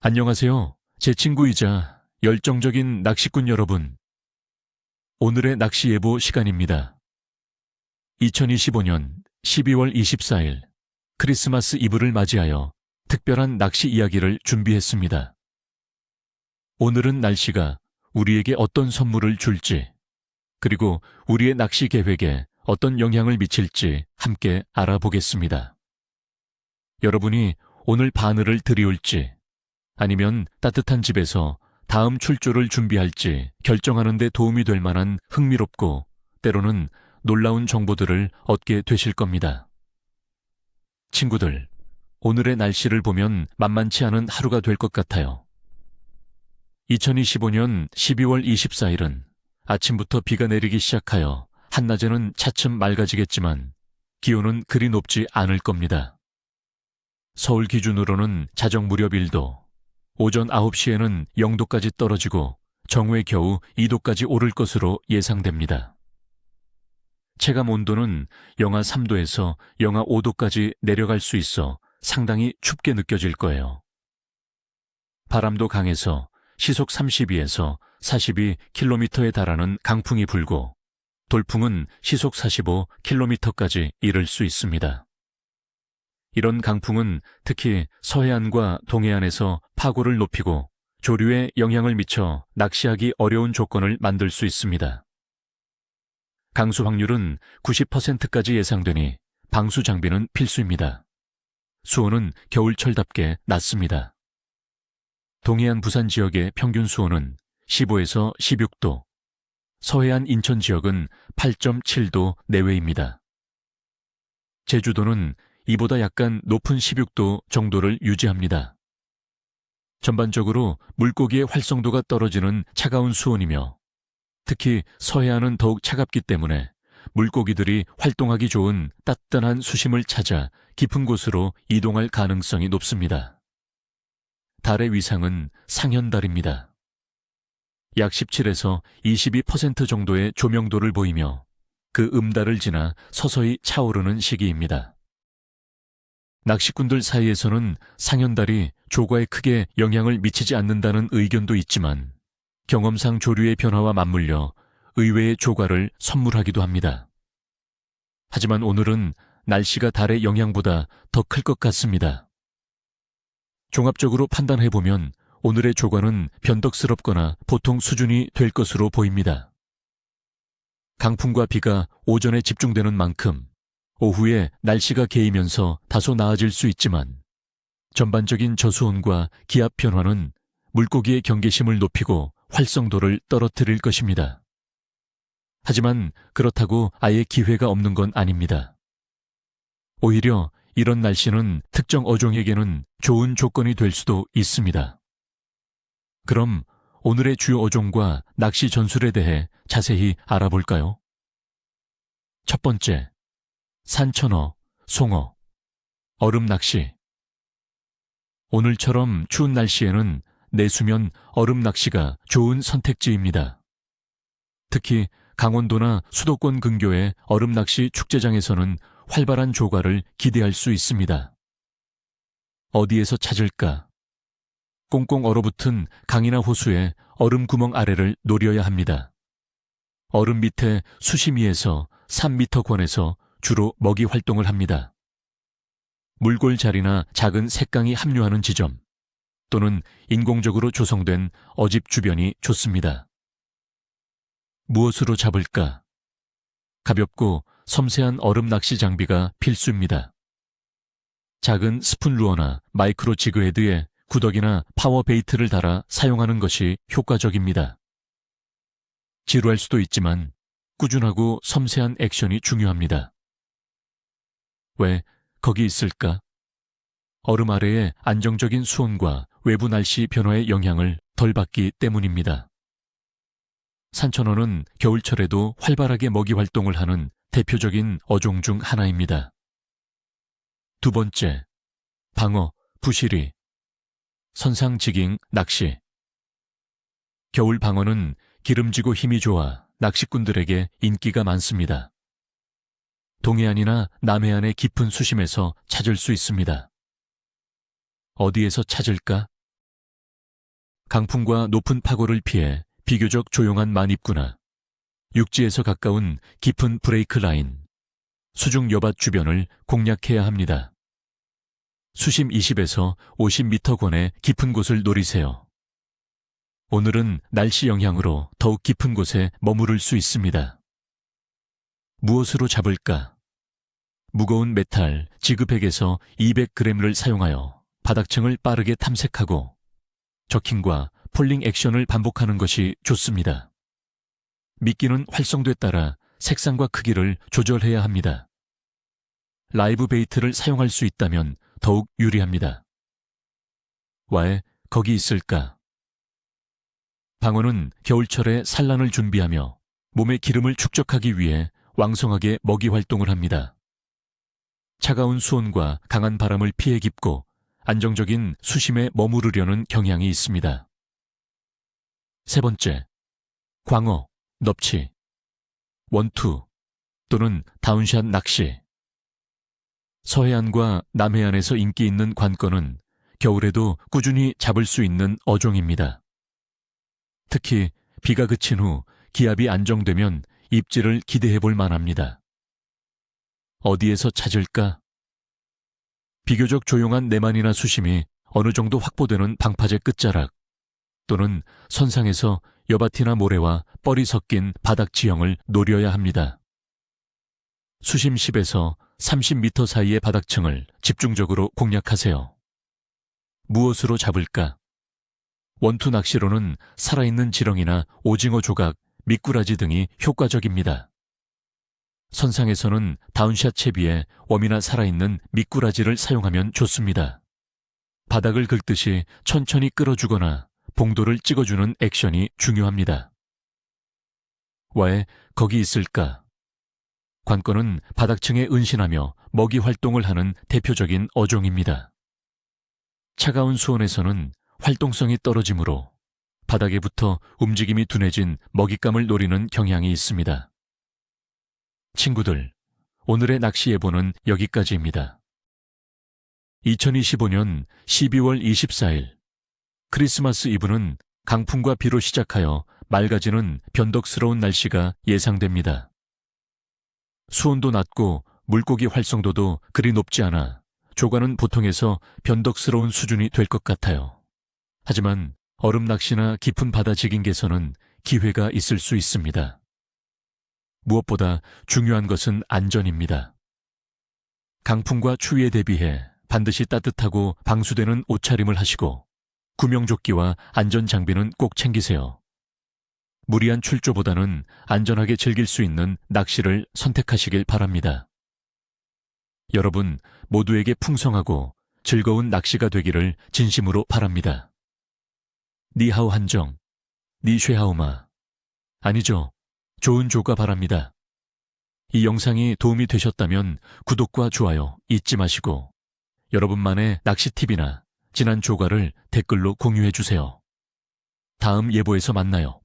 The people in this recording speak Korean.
안녕하세요. 제 친구이자 열정적인 낚시꾼 여러분. 오늘의 낚시 예보 시간입니다. 2025년 12월 24일 크리스마스 이브를 맞이하여 특별한 낚시 이야기를 준비했습니다. 오늘은 날씨가 우리에게 어떤 선물을 줄지, 그리고 우리의 낚시 계획에 어떤 영향을 미칠지 함께 알아보겠습니다. 여러분이 오늘 바늘을 들이올지, 아니면 따뜻한 집에서 다음 출조를 준비할지 결정하는 데 도움이 될 만한 흥미롭고 때로는 놀라운 정보들을 얻게 되실 겁니다. 친구들, 오늘의 날씨를 보면 만만치 않은 하루가 될 것 같아요. 2025년 12월 24일은 아침부터 비가 내리기 시작하여 한낮에는 차츰 맑아지겠지만 기온은 그리 높지 않을 겁니다. 서울 기준으로는 자정 무렵 1도, 오전 9시에는 0도까지 떨어지고 정오에 겨우 2도까지 오를 것으로 예상됩니다. 체감 온도는 영하 3도에서 영하 5도까지 내려갈 수 있어 상당히 춥게 느껴질 거예요. 바람도 강해서 시속 32에서 42km에 달하는 강풍이 불고 돌풍은 시속 45km까지 이를 수 있습니다. 이런 강풍은 특히 서해안과 동해안에서 파고를 높이고 조류에 영향을 미쳐 낚시하기 어려운 조건을 만들 수 있습니다. 강수 확률은 90%까지 예상되니 방수 장비는 필수입니다. 수온은 겨울철답게 낮습니다. 동해안 부산 지역의 평균 수온은 15에서 16도, 서해안 인천 지역은 8.7도 내외입니다. 제주도는 이보다 약간 높은 16도 정도를 유지합니다. 전반적으로 물고기의 활성도가 떨어지는 차가운 수온이며 특히 서해안은 더욱 차갑기 때문에 물고기들이 활동하기 좋은 따뜻한 수심을 찾아 깊은 곳으로 이동할 가능성이 높습니다. 달의 위상은 상현달입니다. 약 17에서 22% 정도의 조명도를 보이며 그 음달을 지나 서서히 차오르는 시기입니다. 낚시꾼들 사이에서는 상현달이 조과에 크게 영향을 미치지 않는다는 의견도 있지만 경험상 조류의 변화와 맞물려 의외의 조과를 선물하기도 합니다. 하지만 오늘은 날씨가 달의 영향보다 더 클 것 같습니다. 종합적으로 판단해보면 오늘의 조과는 변덕스럽거나 보통 수준이 될 것으로 보입니다. 강풍과 비가 오전에 집중되는 만큼 오후에 날씨가 개이면서 다소 나아질 수 있지만 전반적인 저수온과 기압 변화는 물고기의 경계심을 높이고 활성도를 떨어뜨릴 것입니다. 하지만 그렇다고 아예 기회가 없는 건 아닙니다. 오히려 이런 날씨는 특정 어종에게는 좋은 조건이 될 수도 있습니다. 그럼 오늘의 주요 어종과 낚시 전술에 대해 자세히 알아볼까요? 첫 번째, 산천어, 송어, 얼음낚시. 오늘처럼 추운 날씨에는 내수면 얼음낚시가 좋은 선택지입니다. 특히 강원도나 수도권 근교의 얼음낚시 축제장에서는 활발한 조과를 기대할 수 있습니다. 어디에서 찾을까? 꽁꽁 얼어붙은 강이나 호수의 얼음 구멍 아래를 노려야 합니다. 얼음 밑에 수심위에서 3m권에서 주로 먹이 활동을 합니다. 물골 자리나 작은 샛강이 합류하는 지점 또는 인공적으로 조성된 어집 주변이 좋습니다. 무엇으로 잡을까? 가볍고 섬세한 얼음 낚시 장비가 필수입니다. 작은 스푼 루어나 마이크로 지그헤드에 구더기나 파워 베이트를 달아 사용하는 것이 효과적입니다. 지루할 수도 있지만 꾸준하고 섬세한 액션이 중요합니다. 왜 거기 있을까? 얼음 아래의 안정적인 수온과 외부 날씨 변화의 영향을 덜 받기 때문입니다. 산천어는 겨울철에도 활발하게 먹이 활동을 하는 대표적인 어종 중 하나입니다. 두 번째, 방어, 부시리, 선상지깅, 낚시. 겨울 방어는 기름지고 힘이 좋아 낚시꾼들에게 인기가 많습니다. 동해안이나 남해안의 깊은 수심에서 찾을 수 있습니다. 어디에서 찾을까? 강풍과 높은 파고를 피해 비교적 조용한 만입구나 육지에서 가까운 깊은 브레이크 라인, 수중 여밭 주변을 공략해야 합니다. 수심 20에서 50m권의 깊은 곳을 노리세요. 오늘은 날씨 영향으로 더욱 깊은 곳에 머무를 수 있습니다. 무엇으로 잡을까? 무거운 메탈 지그백에서 200g을 사용하여 바닥층을 빠르게 탐색하고 저킹과 폴링 액션을 반복하는 것이 좋습니다. 미끼는 활성도에 따라 색상과 크기를 조절해야 합니다. 라이브 베이트를 사용할 수 있다면 더욱 유리합니다. 왜 거기 있을까? 방어는 겨울철에 산란을 준비하며 몸의 기름을 축적하기 위해 왕성하게 먹이 활동을 합니다. 차가운 수온과 강한 바람을 피해 깊고 안정적인 수심에 머무르려는 경향이 있습니다. 세 번째, 광어, 넙치, 원투 또는 다운샷 낚시. 서해안과 남해안에서 인기 있는 관건은 겨울에도 꾸준히 잡을 수 있는 어종입니다. 특히 비가 그친 후 기압이 안정되면 입질을 기대해 볼 만합니다. 어디에서 찾을까? 비교적 조용한 내만이나 수심이 어느 정도 확보되는 방파제 끝자락 또는 선상에서 여밭이나 모래와 뻘이 섞인 바닥 지형을 노려야 합니다. 수심 10에서 30m 사이의 바닥층을 집중적으로 공략하세요. 무엇으로 잡을까? 원투 낚시로는 살아있는 지렁이나 오징어 조각, 미꾸라지 등이 효과적입니다. 선상에서는 다운샷 채비에 웜이나 살아있는 미꾸라지를 사용하면 좋습니다. 바닥을 긁듯이 천천히 끌어주거나 봉도를 찍어주는 액션이 중요합니다. 왜 거기 있을까? 관건은 바닥층에 은신하며 먹이 활동을 하는 대표적인 어종입니다. 차가운 수온에서는 활동성이 떨어지므로 바닥에 붙어 움직임이 둔해진 먹잇감을 노리는 경향이 있습니다. 친구들, 오늘의 낚시 예보는 여기까지입니다. 2025년 12월 24일 크리스마스 이브는 강풍과 비로 시작하여 맑아지는 변덕스러운 날씨가 예상됩니다. 수온도 낮고 물고기 활성도도 그리 높지 않아 조과는 보통에서 변덕스러운 수준이 될 것 같아요. 하지만 얼음 낚시나 깊은 바다 지깅개에서는 기회가 있을 수 있습니다. 무엇보다 중요한 것은 안전입니다. 강풍과 추위에 대비해 반드시 따뜻하고 방수되는 옷차림을 하시고 구명조끼와 안전장비는 꼭 챙기세요. 무리한 출조보다는 안전하게 즐길 수 있는 낚시를 선택하시길 바랍니다. 여러분 모두에게 풍성하고 즐거운 낚시가 되기를 진심으로 바랍니다. 니하오 한정, 니쉐하오마. 아니죠. 좋은 조가 바랍니다. 이 영상이 도움이 되셨다면 구독과 좋아요 잊지 마시고 여러분만의 낚시 팁이나 지난 조가를 댓글로 공유해 주세요. 다음 예보에서 만나요.